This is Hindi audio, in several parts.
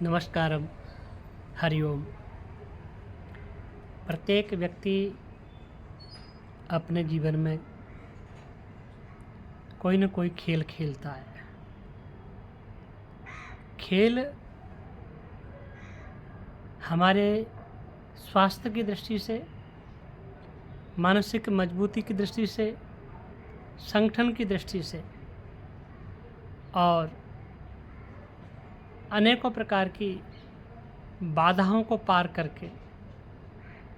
नमस्कारम, हरिओम। प्रत्येक व्यक्ति अपने जीवन में कोई न कोई खेल खेलता है। खेल हमारे स्वास्थ्य की दृष्टि से, मानसिक मजबूती की दृष्टि से, संगठन की दृष्टि से और अनेकों प्रकार की बाधाओं को पार करके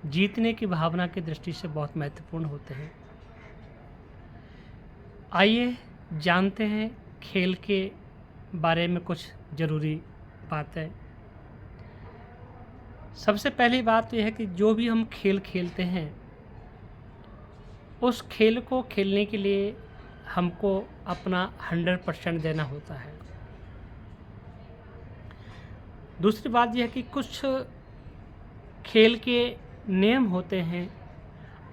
जीतने की भावना की दृष्टि से बहुत महत्वपूर्ण होते हैं। आइए जानते हैं खेल के बारे में कुछ ज़रूरी बातें। सबसे पहली बात तो यह है कि जो भी हम खेल खेलते हैं उस खेल को खेलने के लिए हमको अपना 100% देना होता है। दूसरी बात यह है कि कुछ खेल के नियम होते हैं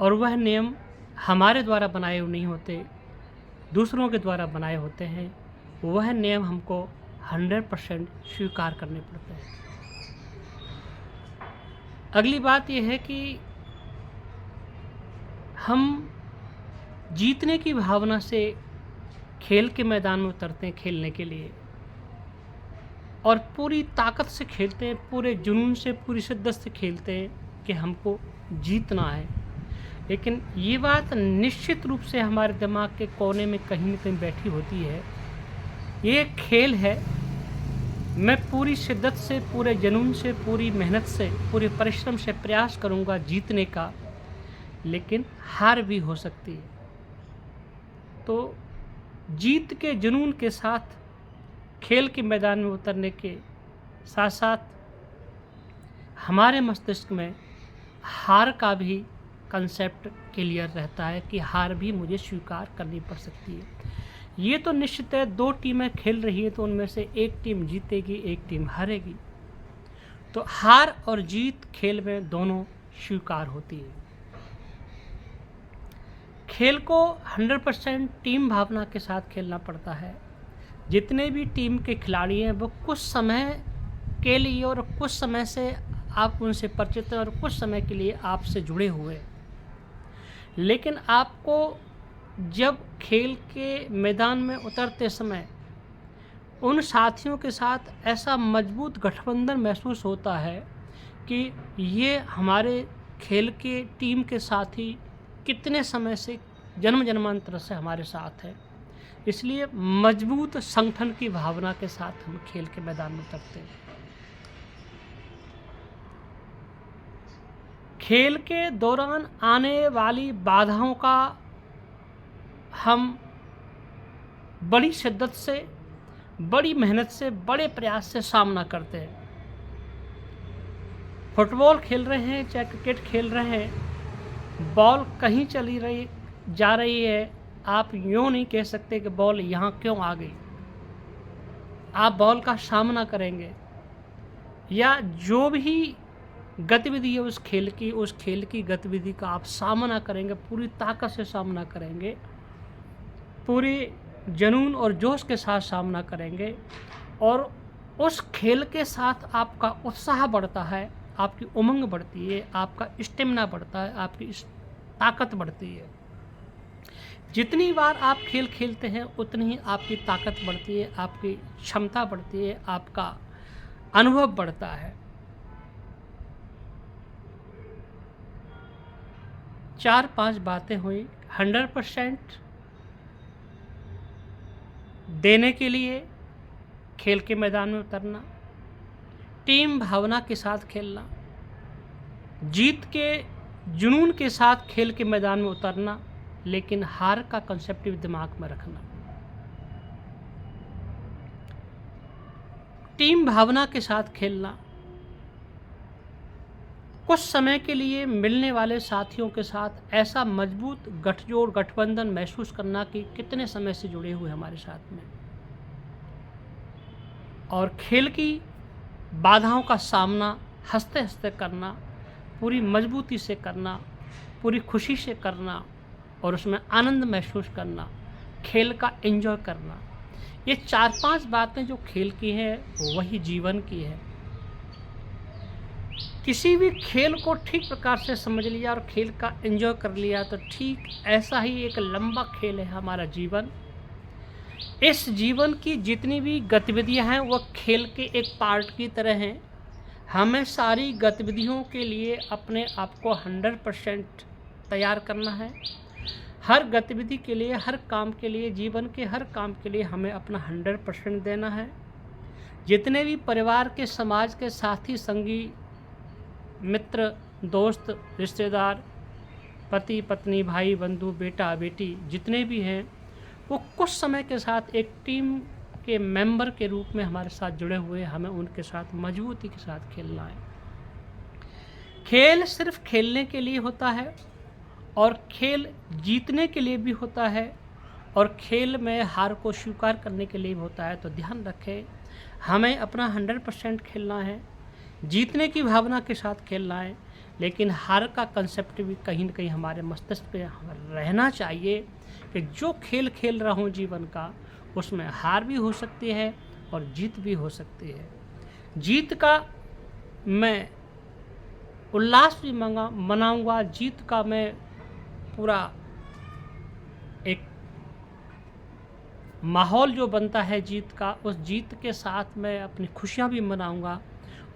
और वह नियम हमारे द्वारा बनाए हुए नहीं होते, दूसरों के द्वारा बनाए होते हैं। वह नियम हमको 100% स्वीकार करने पड़ते हैं। अगली बात यह है कि हम जीतने की भावना से खेल के मैदान में उतरते हैं खेलने के लिए और पूरी ताकत से खेलते हैं, पूरे जुनून से, पूरी शिद्दत से खेलते हैं कि हमको जीतना है। लेकिन ये बात निश्चित रूप से हमारे दिमाग के कोने में कहीं न कहीं बैठी होती है। ये एक खेल है, मैं पूरी शिद्दत से, पूरे जुनून से, पूरी मेहनत से, पूरे परिश्रम से प्रयास करूँगा जीतने का, लेकिन हार भी हो सकती है। तो जीत के जुनून के साथ खेल के मैदान में उतरने के साथ साथ हमारे मस्तिष्क में हार का भी कंसेप्ट क्लियर रहता है कि हार भी मुझे स्वीकार करनी पड़ सकती है। ये तो निश्चित है, 2 टीमें खेल रही है तो उनमें से एक टीम जीतेगी, एक टीम हारेगी। तो हार और जीत खेल में दोनों स्वीकार होती है। खेल को 100% टीम भावना के साथ खेलना पड़ता है। जितने भी टीम के खिलाड़ी हैं वो कुछ समय के लिए और कुछ समय से आप उनसे परिचित हैं और कुछ समय के लिए आपसे जुड़े हुए हैं। लेकिन आपको जब खेल के मैदान में उतरते समय उन साथियों के साथ ऐसा मजबूत गठबंधन महसूस होता है कि ये हमारे खेल के टीम के साथी कितने समय से, जन्म जन्मांतर से हमारे साथ है। इसलिए मजबूत संगठन की भावना के साथ हम खेल के मैदान में उतरते हैं। खेल के दौरान आने वाली बाधाओं का हम बड़ी शिद्दत से, बड़ी मेहनत से, बड़े प्रयास से सामना करते हैं। फुटबॉल खेल रहे हैं चाहे क्रिकेट खेल रहे हैं, बॉल कहीं जा रही है, आप यूँ नहीं कह सकते कि बॉल यहाँ क्यों आ गई। आप बॉल का सामना करेंगे या जो भी गतिविधि है उस खेल की गतिविधि का आप सामना करेंगे, पूरी ताकत से सामना करेंगे, पूरे जुनून और जोश के साथ सामना करेंगे और उस खेल के साथ आपका उत्साह बढ़ता है, आपकी उमंग बढ़ती है, आपका स्टेमिना बढ़ता है, आपकी ताकत बढ़ती है। जितनी बार आप खेल खेलते हैं उतनी ही आपकी ताकत बढ़ती है, आपकी क्षमता बढ़ती है, आपका अनुभव बढ़ता है। 4-5 बातें हुई। 100% देने के लिए खेल के मैदान में उतरना, टीम भावना के साथ खेलना, जीत के जुनून के साथ खेल के मैदान में उतरना, लेकिन हार का कंसेप्ट भी दिमाग में रखना। टीम भावना के साथ खेलना, कुछ समय के लिए मिलने वाले साथियों के साथ ऐसा मजबूत गठजोड़, गठबंधन महसूस करना कि कितने समय से जुड़े हुए हमारे साथ में, और खेल की बाधाओं का सामना हंसते हंसते करना, पूरी मजबूती से करना, पूरी खुशी से करना और उसमें आनंद महसूस करना, खेल का एंजॉय करना। ये 4-5 बातें जो खेल की हैं वही जीवन की है। किसी भी खेल को ठीक प्रकार से समझ लिया और खेल का एंजॉय कर लिया तो ठीक ऐसा ही एक लंबा खेल है हमारा जीवन। इस जीवन की जितनी भी गतिविधियां हैं वह खेल के एक पार्ट की तरह हैं। हमें सारी गतिविधियों के लिए अपने आप को 100% तैयार करना है। हर गतिविधि के लिए, हर काम के लिए, जीवन के हर काम के लिए हमें अपना 100% देना है। जितने भी परिवार के, समाज के साथी, संगी, मित्र, दोस्त, रिश्तेदार, पति, पत्नी, भाई, बंधु, बेटा, बेटी जितने भी हैं वो कुछ समय के साथ एक टीम के मेंबर के रूप में हमारे साथ जुड़े हुए, हमें उनके साथ मजबूती के साथ खेलना है। खेल सिर्फ खेलने के लिए होता है और खेल जीतने के लिए भी होता है और खेल में हार को स्वीकार करने के लिए भी होता है। तो ध्यान रखें, हमें अपना 100% खेलना है, जीतने की भावना के साथ खेलना है, लेकिन हार का कंसेप्ट भी कहीं न कहीं हमारे मस्तिष्क पे रहना चाहिए कि जो खेल खेल रहा हूँ जीवन का, उसमें हार भी हो सकती है और जीत भी हो सकती है। जीत का मैं उल्लास भी मनाऊंगा, जीत का मैं पूरा एक माहौल जो बनता है जीत का, उस जीत के साथ मैं अपनी खुशियाँ भी मनाऊंगा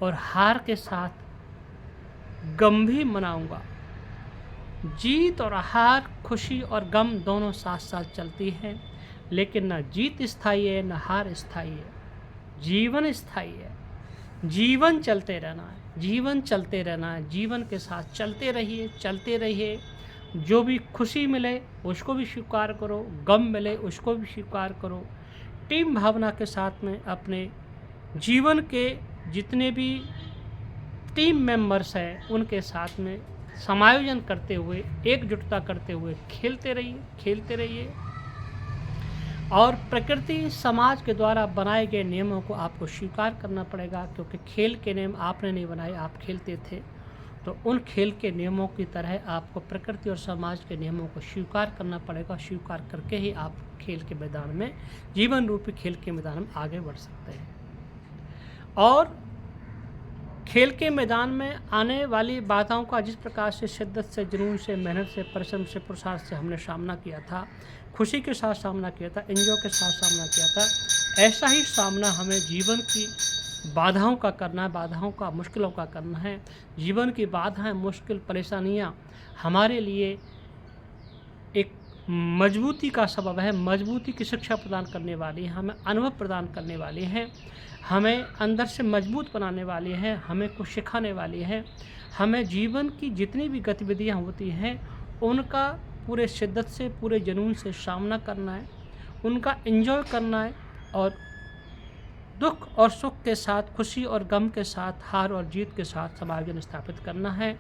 और हार के साथ गम भी मनाऊंगा। जीत और हार, खुशी और गम दोनों साथ साथ चलती हैं, लेकिन न जीत स्थायी है, न हार स्थायी है। जीवन स्थायी है, जीवन चलते रहना है, जीवन चलते रहना है। जीवन के साथ चलते रहिए, चलते रहिए। जो भी खुशी मिले उसको भी स्वीकार करो, गम मिले उसको भी स्वीकार करो। टीम भावना के साथ में अपने जीवन के जितने भी टीम मेंबर्स हैं उनके साथ में समायोजन करते हुए, एकजुटता करते हुए खेलते रहिए, खेलते रहिए। और प्रकृति, समाज के द्वारा बनाए गए नियमों को आपको स्वीकार करना पड़ेगा, क्योंकि खेल के नियम आपने नहीं बनाए, आप खेलते थे। तो उन खेल के नियमों की तरह आपको प्रकृति और समाज के नियमों को स्वीकार करना पड़ेगा। स्वीकार करके ही आप खेल के मैदान में, जीवन रूपी खेल के मैदान में आगे बढ़ सकते हैं। और खेल के मैदान में आने वाली बाधाओं का जिस प्रकार से शिद्दत से, जुनून से, मेहनत से, परिश्रम से, पुरुषार्थ से हमने सामना किया था, खुशी के साथ सामना किया था, एंजॉय के साथ सामना किया था, ऐसा ही सामना हमें जीवन की बाधाओं का करना है, बाधाओं का, मुश्किलों का करना है। जीवन की बाधाएं, मुश्किल, परेशानियां हमारे लिए एक मजबूती का सबब है, मजबूती की शिक्षा प्रदान करने वाली है, हमें अनुभव प्रदान करने वाली हैं, हमें अंदर से मजबूत बनाने वाली हैं, हमें कुछ सिखाने वाली हैं। हमें जीवन की जितनी भी गतिविधियां होती हैं उनका पूरे शिद्दत से, पूरे जुनून से सामना करना है, उनका एंजॉय करना है और दुख और सुख के साथ, खुशी और गम के साथ, हार और जीत के साथ समायोजन स्थापित करना है।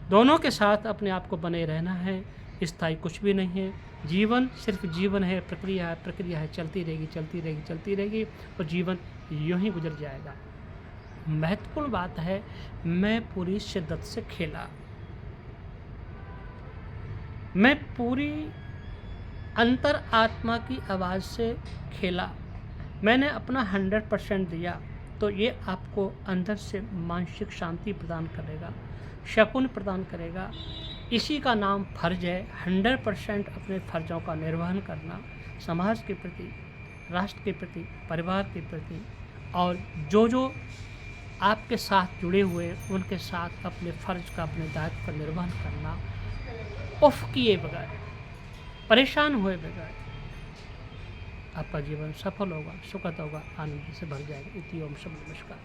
दोनों के साथ अपने आप को बने रहना है। स्थायी कुछ भी नहीं है। जीवन सिर्फ जीवन है, प्रक्रिया है, प्रक्रिया है, चलती रहेगी, चलती रहेगी, चलती रहेगी और जीवन यूं ही गुजर जाएगा। महत्वपूर्ण बात है, मैं पूरी शिद्दत से खेला, मैं पूरी अंतर आत्मा की आवाज़ से खेला, मैंने अपना 100% दिया। तो ये आपको अंदर से मानसिक शांति प्रदान करेगा, सुकून प्रदान करेगा। इसी का नाम फ़र्ज है। 100% अपने फ़र्ज़ों का निर्वहन करना, समाज के प्रति, राष्ट्र के प्रति, परिवार के प्रति और जो आपके साथ जुड़े हुए उनके साथ अपने फ़र्ज का, अपने दायित्व का निर्वहन करना, उफ़ किए बगैर, परेशान हुए बगैर आपका जीवन सफल होगा, सुखद होगा, आनंद से भर जाएगा। इति ओम। सब नमस्कार।